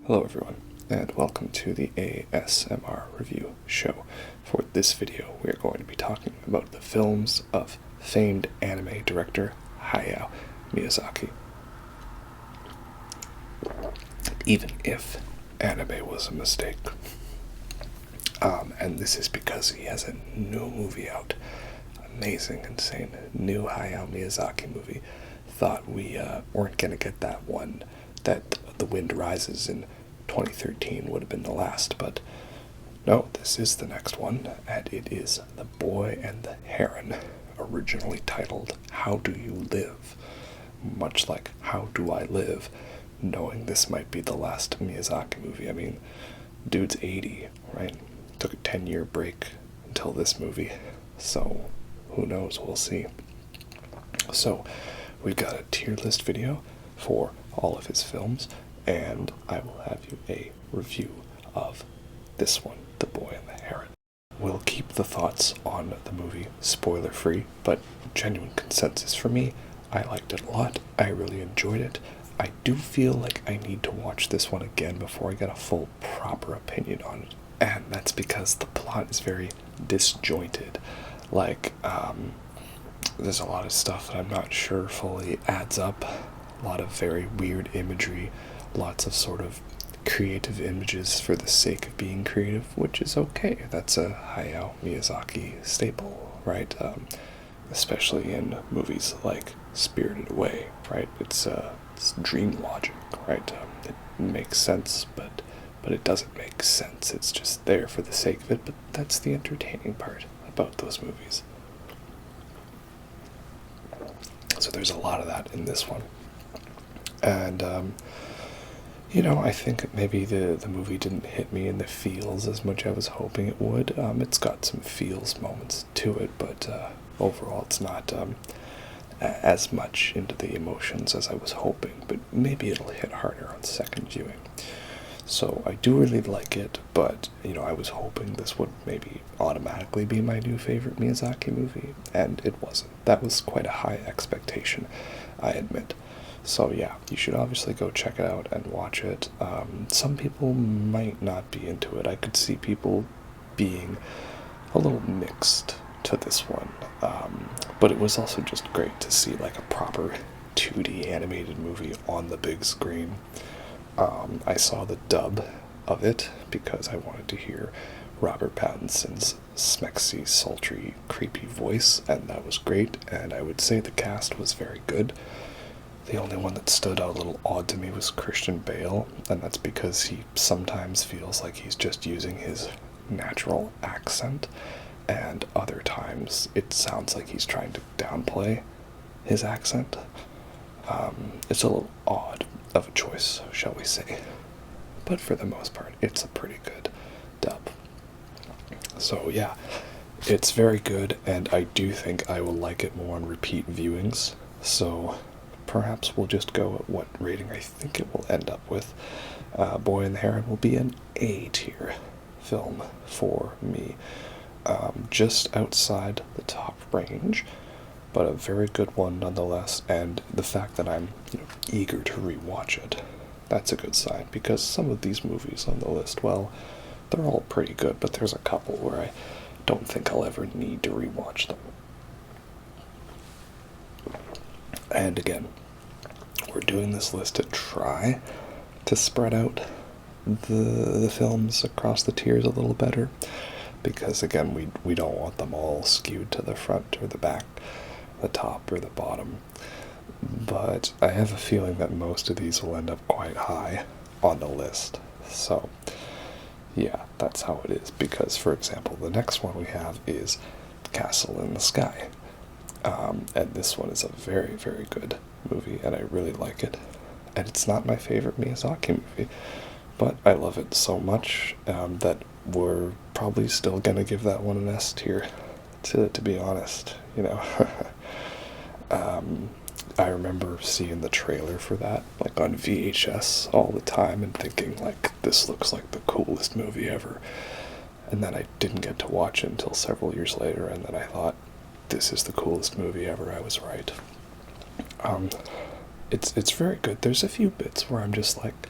Hello everyone, and welcome to the ASMR review show. For this video, we are going to be talking about the films of famed anime director Hayao Miyazaki. Even if anime was a mistake. And this is because he has a new movie out. Amazing, insane, new Hayao Miyazaki movie. Thought we weren't going to get that one that The Wind Rises in 2013 would have been the last, but no, this is the next one, and it is The Boy and the Heron, originally titled How Do You Live? Much like How Do I Live, knowing this might be the last Miyazaki movie. I mean, dude's 80, right? Took a 10-year break until this movie, so who knows, we'll see. So, we've got a tier list video for all of his films, and I will have you a review of this one, The Boy and the Heron. We'll keep the thoughts on the movie spoiler-free, but genuine consensus for me. I liked it a lot. I really enjoyed it. I do feel like I need to watch this one again before I get a full, proper opinion on it. And that's because the plot is very disjointed. Like, there's a lot of stuff that I'm not sure fully adds up. A lot of very weird imagery, lots of sort of creative images for the sake of being creative, which is okay. That's a Hayao Miyazaki staple, right? Especially in movies like Spirited Away, right? It's dream logic, right? It makes sense, but it doesn't make sense. It's just there for the sake of it, but that's the entertaining part about those movies. So there's a lot of that in this one. And, I think maybe the movie didn't hit me in the feels as much as I was hoping it would. It's got some feels moments to it, but overall it's not as much into the emotions as I was hoping. But maybe it'll hit harder on second viewing. So I do really like it, but, I was hoping this would maybe automatically be my new favorite Miyazaki movie, and it wasn't. That was quite a high expectation, I admit. So yeah, you should obviously go check it out and watch it. Some people might not be into it. I could see people being a little mixed to this one. But it was also just great to see like a proper 2D animated movie on the big screen. I saw the dub of it because I wanted to hear Robert Pattinson's smexy, sultry, creepy voice, and that was great, and I would say the cast was very good. The only one that stood out a little odd to me was Christian Bale, and that's because he sometimes feels like he's just using his natural accent, and other times it sounds like he's trying to downplay his accent. It's a little odd of a choice, shall we say. But for the most part, it's a pretty good dub. So yeah, it's very good, and I do think I will like it more on repeat viewings. So perhaps we'll just go at what rating I think it will end up with. Boy and the Heron will be an A tier film for me. Just outside the top range, but a very good one nonetheless, and the fact that I'm eager to rewatch it, that's a good sign, because some of these movies on the list, well, they're all pretty good, but there's a couple where I don't think I'll ever need to rewatch them. And again, we're doing this list to try to spread out the films across the tiers a little better, because again, we don't want them all skewed to the front or the back, the top or the bottom. But I have a feeling that most of these will end up quite high on the list. So yeah, that's how it is, because for example, the next one we have is Castle in the Sky. And this one is a very, very good movie, and I really like it. And it's not my favorite Miyazaki movie, but I love it so much that we're probably still gonna give that one an S tier, to be honest, I remember seeing the trailer for that, like on VHS all the time, and thinking, like, this looks like the coolest movie ever. And then I didn't get to watch it until several years later, and then I thought, this is the coolest movie ever. I was right. It's very good. There's a few bits where I'm just like,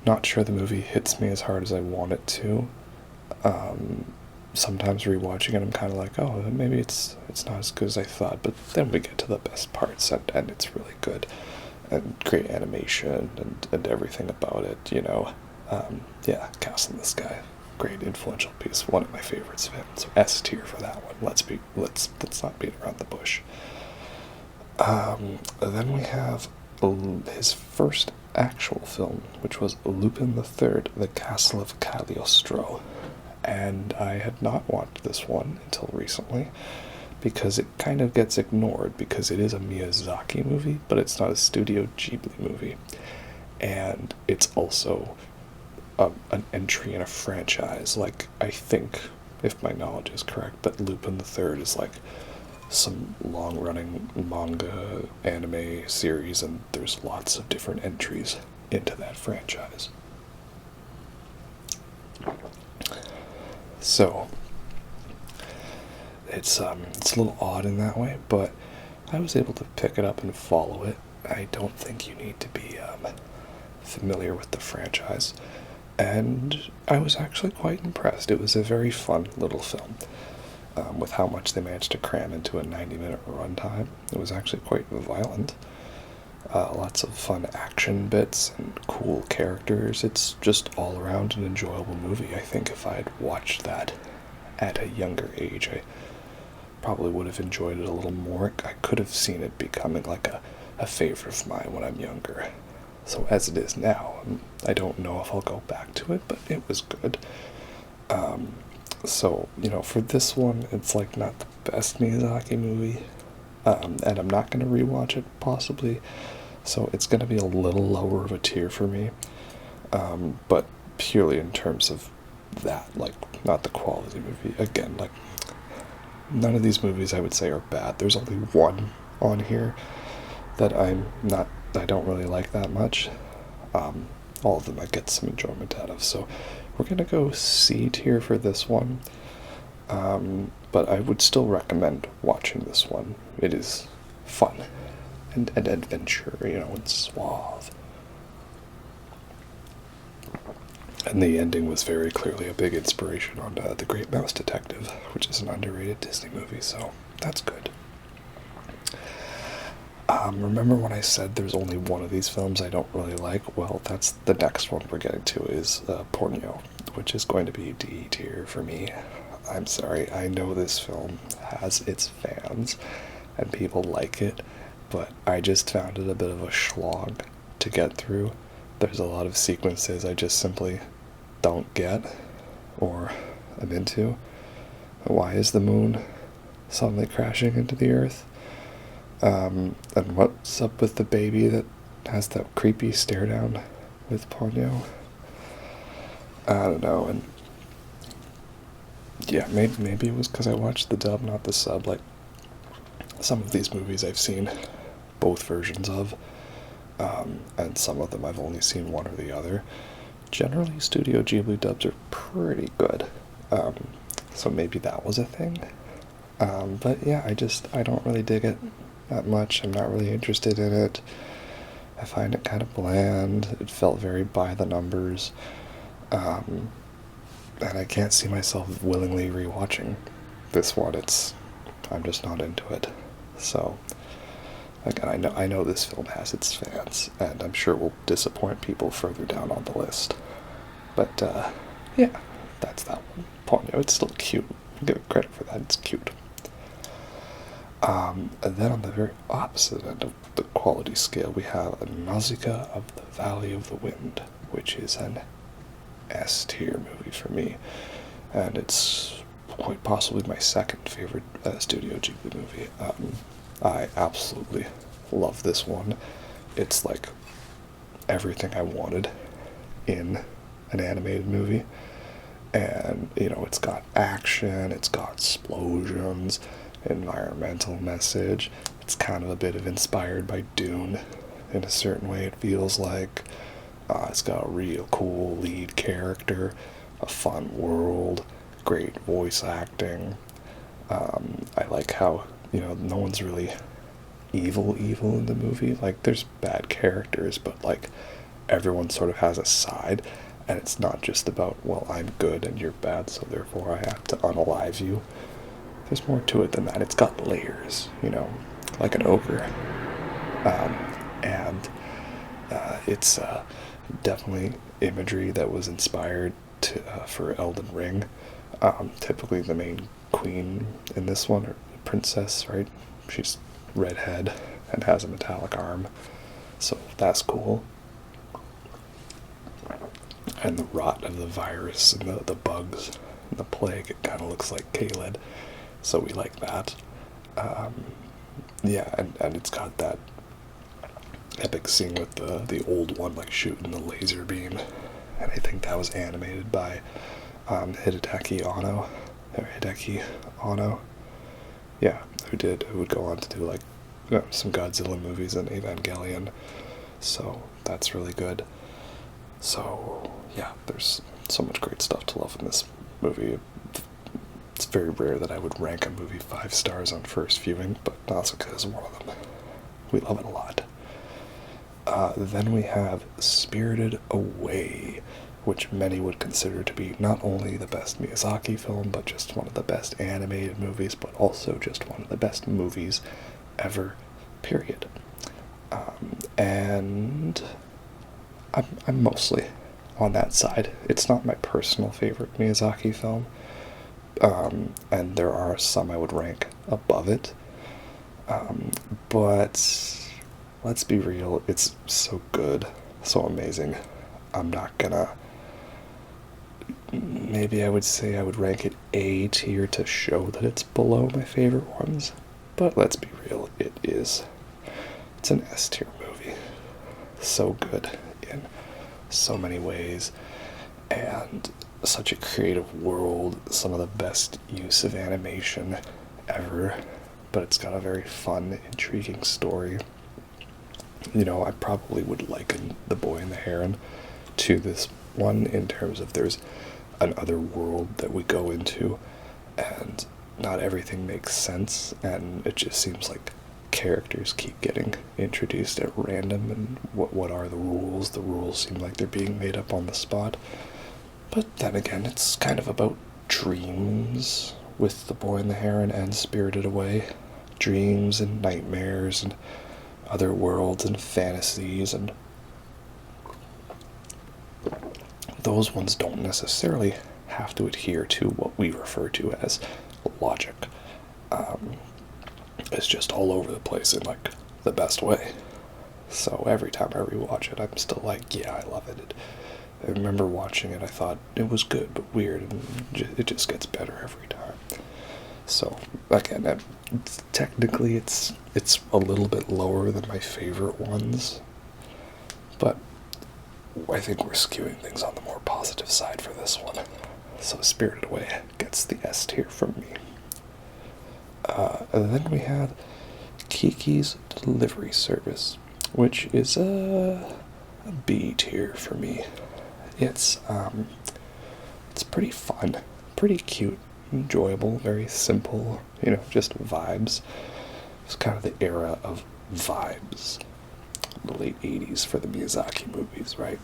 not sure the movie hits me as hard as I want it to. Um, Sometimes rewatching it, I'm kind of like, oh, maybe it's not as good as I thought. But then we get to the best parts, and it's really good, and great animation and everything about it. Yeah, Castle in the Sky, great influential piece, one of my favorites of him. So S tier for that one. Let's not beat around the bush. Then we have his first actual film, which was Lupin the Third, The Castle of Cagliostro. And I had not watched this one until recently because it kind of gets ignored because it is a Miyazaki movie, but it's not a Studio Ghibli movie. And it's also an entry in a franchise. Like, I think, if my knowledge is correct, that Lupin the Third is like some long-running manga anime series, and there's lots of different entries into that franchise. So it's a little odd in that way, but I was able to pick it up and follow it. I don't think you need to be familiar with the franchise, and I was actually quite impressed. It was a very fun little film. With how much they managed to cram into a 90-minute runtime. It was actually quite violent. Lots of fun action bits and cool characters. It's just all around an enjoyable movie. I think if I had watched that at a younger age, I probably would have enjoyed it a little more. I could have seen it becoming like a favorite of mine when I'm younger. So as it is now, I don't know if I'll go back to it, but it was good. So, for this one, it's like not the best Miyazaki movie, and I'm not going to rewatch it, possibly, so it's going to be a little lower of a tier for me, but purely in terms of that, like, not the quality movie. Again, like, none of these movies I would say are bad. There's only one on here that I don't really like that much. All of them I get some enjoyment out of, so we're going to go C tier for this one, but I would still recommend watching this one. It is fun and adventure, and suave. And the ending was very clearly a big inspiration on The Great Mouse Detective, which is an underrated Disney movie, so that's good. Remember when I said there's only one of these films I don't really like? Well, that's the next one we're getting to is Ponyo, which is going to be D tier for me. I'm sorry, I know this film has its fans and people like it, but I just found it a bit of a slog to get through. There's a lot of sequences I just simply don't get or am into. Why is the moon suddenly crashing into the earth? And what's up with the baby that has that creepy stare down with Ponyo? I don't know, and yeah, maybe it was because I watched the dub, not the sub. Like, some of these movies I've seen both versions of, and some of them I've only seen one or the other. Generally, Studio Ghibli dubs are pretty good, so maybe that was a thing. But yeah, I don't really dig it that much. I'm not really interested in it. I find it kind of bland. It felt very by the numbers. And I can't see myself willingly rewatching this one. I'm just not into it. So, again, I know this film has its fans, and I'm sure it will disappoint people further down on the list. But, yeah, that's that one. Ponyo, it's still cute. I'll give it credit for that, it's cute. And then on the very opposite end of the quality scale, we have Nausicaa of the Valley of the Wind, which is an S tier movie for me, and it's quite possibly my second favorite Studio Ghibli movie. I absolutely love this one. It's like everything I wanted in an animated movie, and it's got action, it's got explosions, environmental message. It's kind of a bit of inspired by Dune in a certain way, it feels like. It's got a real cool lead character, a fun world, great voice acting. I like how, no one's really evil in the movie. Like, there's bad characters, but, like, everyone sort of has a side, and it's not just about, well, I'm good and you're bad, so therefore I have to unalive you. There's more to it than that. It's got layers, like an ogre. And it's definitely imagery that was inspired for Elden Ring. Typically, the main queen in this one, or princess, right? She's redhead and has a metallic arm, so that's cool. And the rot of the virus and the bugs and the plague, it kind of looks like Kaled, so we like that. Yeah, and it's got that epic scene with the old one like shooting the laser beam, and I think that was animated by Hidetaki Anno, yeah, who would go on to do like some Godzilla movies and Evangelion, so that's really good. So yeah, there's so much great stuff to love in this movie. It's very rare that I would rank a movie 5 stars on first viewing, but Nausicaa is one of them. We love it a lot. Then we have Spirited Away, which many would consider to be not only the best Miyazaki film, but just one of the best animated movies, but also just one of the best movies ever, period. And I'm mostly on that side. It's not my personal favorite Miyazaki film, and there are some I would rank above it, but let's be real, it's so good, so amazing. I'm not gonna... Maybe I would say I would rank it A tier to show that it's below my favorite ones, but let's be real, it is. It's an S tier movie. So good in so many ways, and such a creative world, some of the best use of animation ever, but it's got a very fun, intriguing story. I probably would liken The Boy and the Heron to this one in terms of there's another world that we go into, and not everything makes sense, and it just seems like characters keep getting introduced at random, and what are the rules? The rules seem like they're being made up on the spot. But then again, it's kind of about dreams with The Boy and the Heron and Spirited Away. Dreams and nightmares and other worlds and fantasies, and those ones don't necessarily have to adhere to what we refer to as logic. It's just all over the place in like the best way. So every time I rewatch it, I'm still like, yeah, I love it. I remember watching it, I thought it was good but weird, and it just gets better every time. So again, technically it's a little bit lower than my favorite ones, but I think we're skewing things on the more positive side for this one. So Spirited Away gets the S tier from me. And then we have Kiki's Delivery Service, which is a B tier for me. It's pretty fun, pretty cute, enjoyable, very simple, just vibes. It's kind of the era of vibes, the late 80s for the Miyazaki movies, right?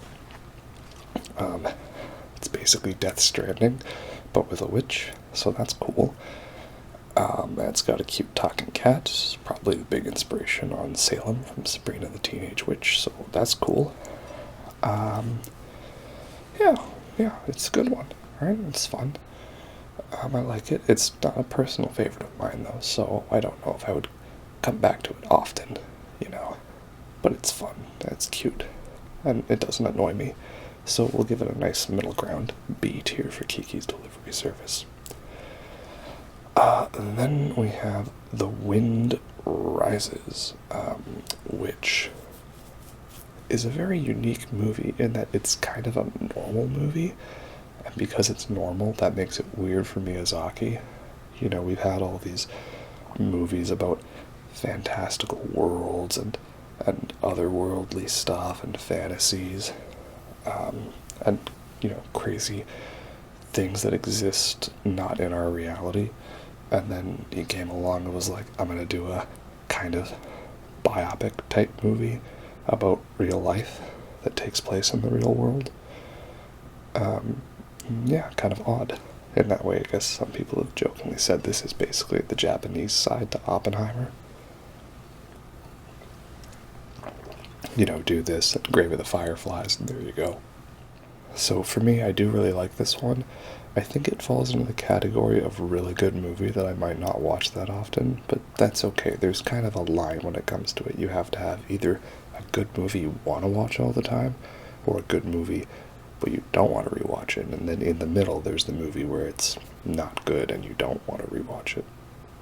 It's basically Death Stranding, but with a witch, so that's cool. It's got a cute talking cat, probably the big inspiration on Salem from Sabrina the Teenage Witch, so that's cool. Yeah, it's a good one, right? It's fun. I like it. It's not a personal favorite of mine, though, so I don't know if I would come back to it often, but it's fun, it's cute, and it doesn't annoy me, so we'll give it a nice middle ground B tier for Kiki's Delivery Service. Then we have The Wind Rises, which is a very unique movie in that it's kind of a normal movie, and because it's normal, that makes it weird for Miyazaki. We've had all these movies about fantastical worlds and otherworldly stuff and fantasies, and crazy things that exist not in our reality. And then he came along and was like, I'm gonna do a kind of biopic type movie about real life. that takes place in the real world. Yeah, kind of odd in that way. I guess some people have jokingly said this is basically the Japanese side to Oppenheimer. You know, do this at Grave of the Fireflies, and there you go. So for me, I do really like this one. I think it falls into the category of really good movie that I might not watch that often, but that's okay. There's kind of a line when it comes to it. You have to have either a good movie you want to watch all the time, or a good movie but you don't want to rewatch it, and then in the middle there's the movie where it's not good and you don't want to rewatch it,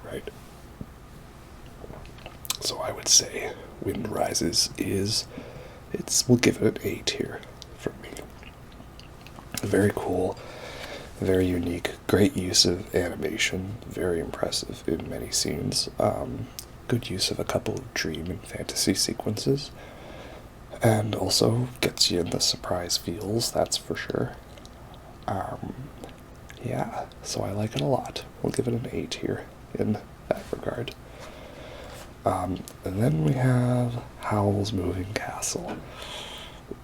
right? So I would say Wind Rises we'll give it an A tier for me. Very cool, very unique, great use of animation, very impressive in many scenes. Good use of a couple of dream and fantasy sequences, and also gets you in the surprise feels, that's for sure. Yeah, so I like it a lot. We'll give it an A tier in that regard. And then we have Howl's Moving Castle.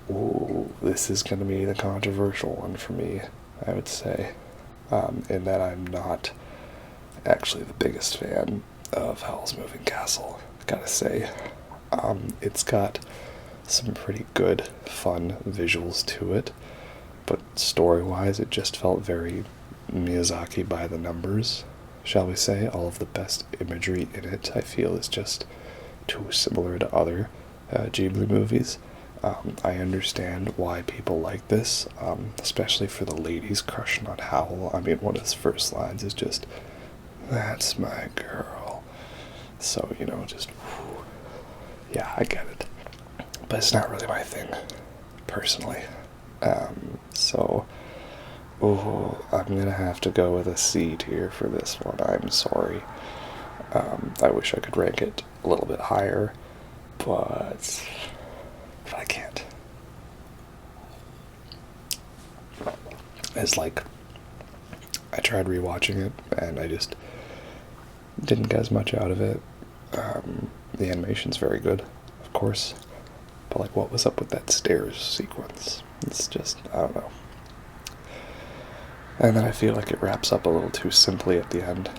Ooh, this is going to be the controversial one for me, I would say, in that I'm not actually the biggest fan of Howl's Moving Castle, gotta say. It's got some pretty good, fun visuals to it, but story-wise it just felt very Miyazaki by the numbers, shall we say. All of the best imagery in it, I feel, is just too similar to other Ghibli movies. I understand why people like this, especially for the ladies crushing on Howl. I mean, one of his first lines is just, "That's my girl." So, just, whew. Yeah, I get it. But it's not really my thing, personally. I'm gonna have to go with a C tier for this one. I'm sorry. I wish I could rank it a little bit higher, but I can't. It's like, I tried rewatching it, and I just didn't get as much out of it. The animation's very good, of course, but like, what was up with that stairs sequence? It's just, I don't know. And then I feel like it wraps up a little too simply at the end.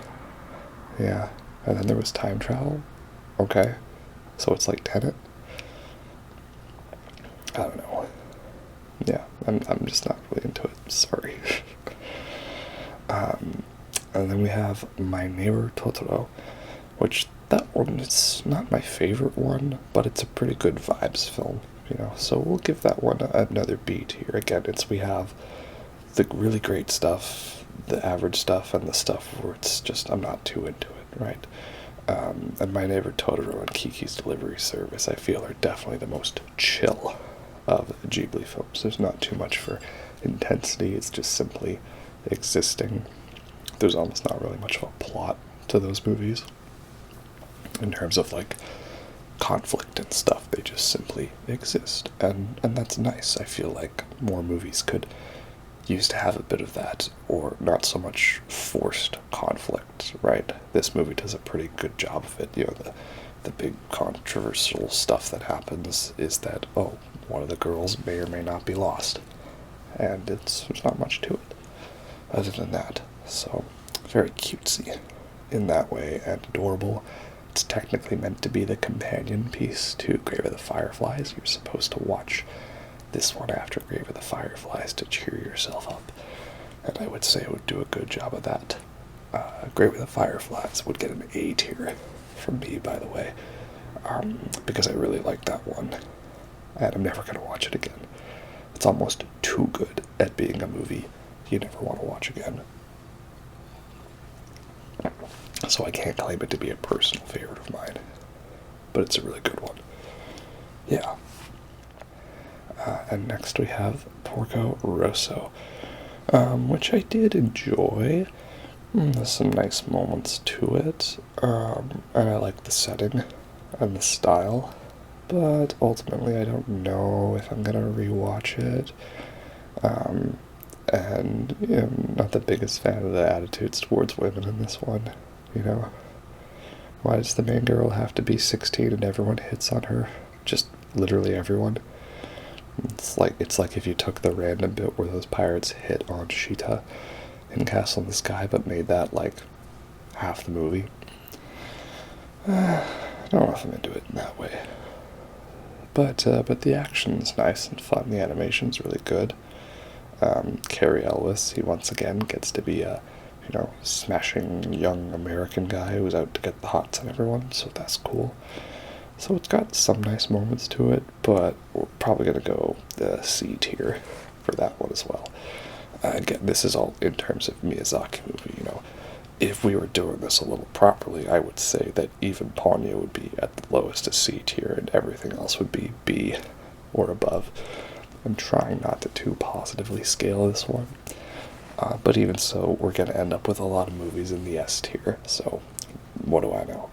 Yeah, and then there was time travel. Okay, so it's like Tenet. I don't know. Yeah, I'm just not really into it. Sorry. And then we have My Neighbor Totoro, which that one is not my favorite one, but it's a pretty good vibes film, So we'll give that one another B tier. Again, we have the really great stuff, the average stuff, and the stuff where it's just I'm not too into it, right? And My Neighbor Totoro and Kiki's Delivery Service, I feel, are definitely the most chill of Ghibli films. There's not too much for intensity, it's just simply existing. There's almost not really much of a plot to those movies in terms of like conflict and stuff. They just simply exist, and that's nice. I feel like more movies could use to have a bit of that, or not so much forced conflict, right? This movie does a pretty good job of it. The big controversial stuff that happens is that, one of the girls may or may not be lost, and there's not much to it other than that. So very cutesy in that way, and adorable. It's technically meant to be the companion piece to Grave of the Fireflies. You're supposed to watch this one after Grave of the Fireflies to cheer yourself up, and I would say it would do a good job of that. Grave of the Fireflies would get an A tier from me, by the way, because I really like that one, and I'm never going to watch it again. It's almost too good at being a movie you never want to watch again. So I can't claim it to be a personal favorite of mine, but it's a really good one. Yeah. And next we have Porco Rosso, which I did enjoy. There's some nice moments to it, and I like the setting and the style, but ultimately I don't know if I'm gonna rewatch it. And I'm not the biggest fan of the attitudes towards women in this one. Why does the main girl have to be 16 and everyone hits on her? Just literally everyone. It's like if you took the random bit where those pirates hit on Sheeta in Castle in the Sky, but made that like half the movie. I don't know if I'm into it in that way. But the action's nice and fun. The animation's really good. Cary Elwes, he once again gets to be a, smashing young American guy who's out to get the hots on everyone, so that's cool. So it's got some nice moments to it, but we're probably going to go the C tier for that one as well. Again, this is all in terms of Miyazaki movie, If we were doing this a little properly, I would say that even Ponyo would be at the lowest of C tier, and everything else would be B or above. I'm trying not to too positively scale this one. But even so, we're going to end up with a lot of movies in the S tier, so what do I know?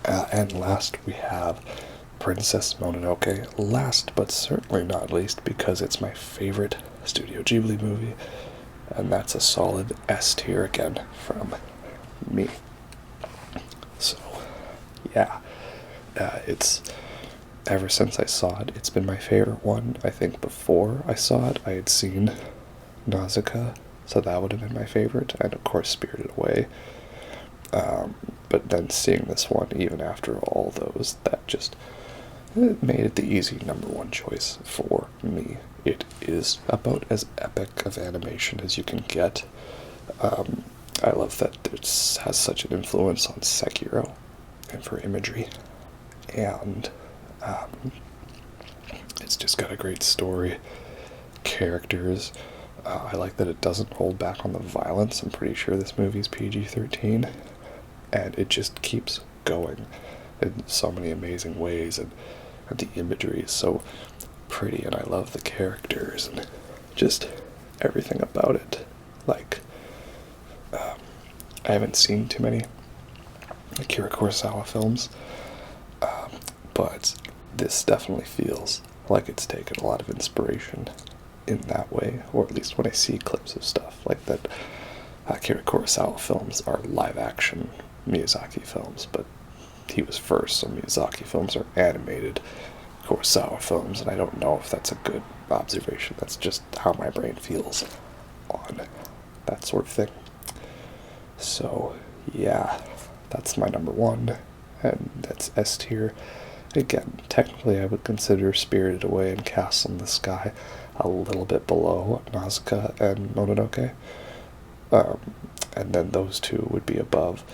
And last we have Princess Mononoke. Last but certainly not least, because it's my favorite Studio Ghibli movie, and that's a solid S tier again from me. So, yeah, it's... Ever since I saw it, it's been my favorite one. I think before I saw it, I had seen Nausicaa, so that would have been my favorite, and of course Spirited Away. But then seeing this one, even after all those, that just made it the easy number one choice for me. It is about as epic of animation as you can get. I love that it has such an influence on Sekiro, and for imagery, and it's just got a great story, characters. I like that it doesn't hold back on the violence. I'm pretty sure this movie's PG-13, and it just keeps going in so many amazing ways, and the imagery is so pretty, and I love the characters, and just everything about it. Like, I haven't seen too many Akira Kurosawa films, but this definitely feels like it's taken a lot of inspiration in that way, or at least when I see clips of stuff like that. Akira Kurosawa films are live-action Miyazaki films, but he was first, so Miyazaki films are animated Kurosawa films, and I don't know if that's a good observation. That's just how my brain feels on that sort of thing. So, yeah, that's my number one, and that's S tier. Again, technically I would consider Spirited Away and Castle in the Sky a little bit below Nausicaa and Mononoke. And then those two would be above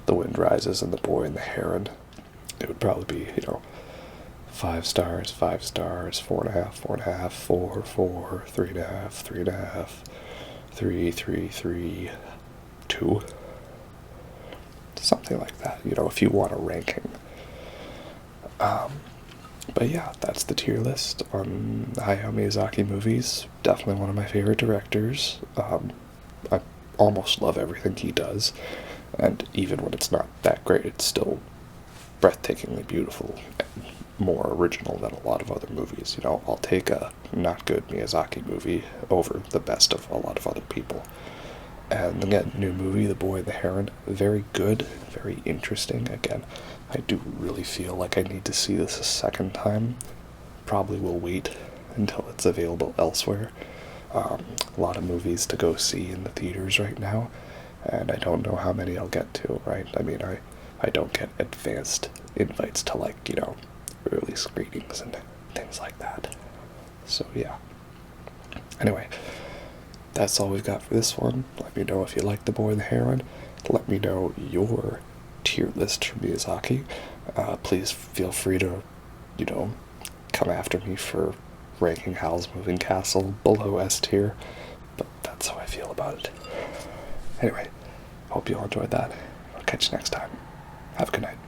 The Wind Rises and The Boy and the Heron. It would probably be, 5 stars, 5 stars, 4.5, 4.5, 4, 4, 3.5, 3.5, 3, 3, 3, 2. Something like that, if you want a ranking. But yeah, that's the tier list on Hayao Miyazaki movies. Definitely one of my favorite directors. I almost love everything he does, and even when it's not that great, it's still breathtakingly beautiful and more original than a lot of other movies. I'll take a not good Miyazaki movie over the best of a lot of other people. And again, new movie, The Boy and the Heron, very good, very interesting. Again, I do really feel like I need to see this a second time. Probably will wait until it's available elsewhere. A lot of movies to go see in the theaters right now, and I don't know how many I'll get to, right? I mean, I don't get advanced invites to, early screenings and things like that. So, yeah. Anyway, that's all we've got for this one. Let me know if you like The Boy and the Heron. Let me know your tier list for Miyazaki. Please feel free to, come after me for ranking Howl's Moving Castle below S tier, but that's how I feel about it. Anyway, hope you all enjoyed that. I'll catch you next time. Have a good night.